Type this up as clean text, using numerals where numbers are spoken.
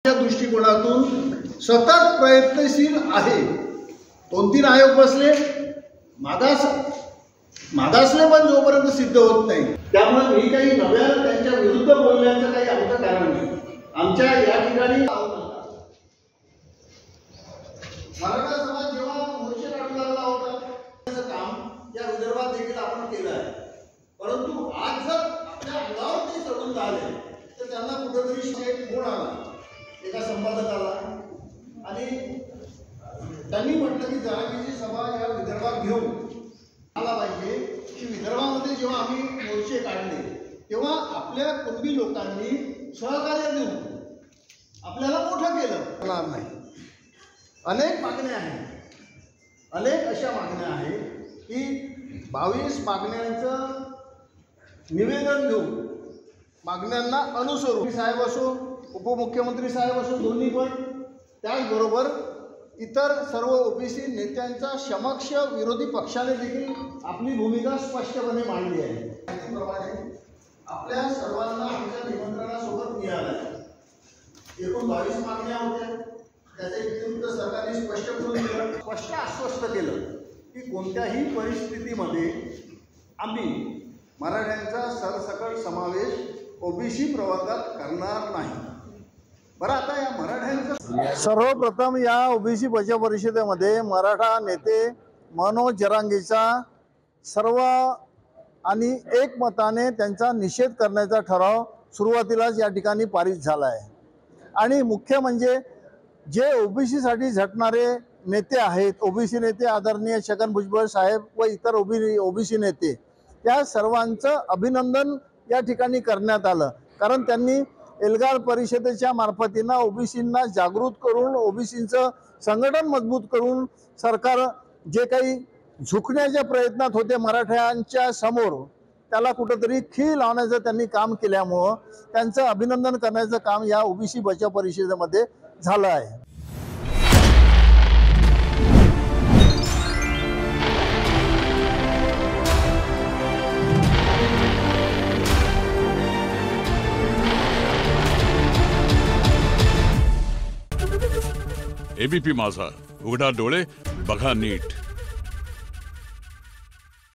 दृष्टिकोनातून सतत प्रयत्नशील आहे। 2-3 आयोग बसले, मागासले पण जोपर्यंत सिद्ध होत नाही, त्यामुळे मी काही नव्या त्यांच्या विरुद्ध बोलण्याचं काही आमचं कारण नाही। आमच्या या ठिकाणी मराठा समाज जेव्हा मोर्चे काढू लागला होता त्याचं काम या विदर्भात देखील आपण केलं आहे, परंतु आज जर आपल्या अंगावर ते चढून आले तर त्यांना कुठेतरी एक गुण आला एका संपादकाला, आणि त्यांनी म्हटलं की जरांगीची सभा या विदर्भात घेऊन आला पाहिजे की विदर्भामध्ये जेव्हा आम्ही मोर्चे काढले तेव्हा आपल्या कुणबी लोकांनी सहकार्य देऊन आपल्याला मोठं केलं नाही। अनेक मागण्या आहेत, अनेक अशा मागण्या आहेत की 22 मागण्यांचं निवेदन देऊन मागण्यांना अनुसरून साहेब असो, उपमुख्यमंत्री साहेब असो, दोन्ही पण, त्याचबरोबर इतर सर्व ओबीसी नेत्यांच्या समक्ष विरोधी पक्षाने देखील आपली भूमिका स्पष्टपणे मांडली आहे। त्याप्रमाणे आपल्या सर्वांना आमच्या निमंत्रणासोबत मिळालं आहे। एकूण 22 मागण्या होत्या, त्याचे विरुद्ध सरकारने स्पष्ट करून दिलं, स्पष्ट आश्वस्त केलं की कोणत्याही परिस्थितीमध्ये आम्ही मराठ्यांचा सरसकट समावेश ओबीसी प्रवर्गात करणार नाही। बरं, आता या मराठ्यांचं सर्वप्रथम या ओबीसी बचाव परिषदेमध्ये मराठा नेते मनोज जरांगेचा सर्व आणि एकमताने त्यांचा निषेध करण्याचा ठराव सुरुवातीलाच या ठिकाणी पारित झाला आहे। आणि मुख्य म्हणजे जे ओबीसीसाठी झटणारे नेते आहेत, ओबीसी नेते आदरणीय छगन भुजबळ साहेब व इतर ओबीसी नेते, त्या सर्वांचं अभिनंदन या ठिकाणी करण्यात आलं, कारण त्यांनी एल्गार परिषदेच्या मार्फतीनं ओबीसींना जागृत करून, ओबीसींचं संघटन मजबूत करून सरकार जे काही झुकण्याच्या प्रयत्नात होते मराठ्यांच्या समोर, त्याला कुठंतरी खीळ लावण्याचं त्यांनी काम केल्यामुळं त्यांचं अभिनंदन करण्याचं काम या ओबीसी बचाव परिषदेमध्ये झालं आहे। एबीपी माझा, उघडा डोळे बघा नीट।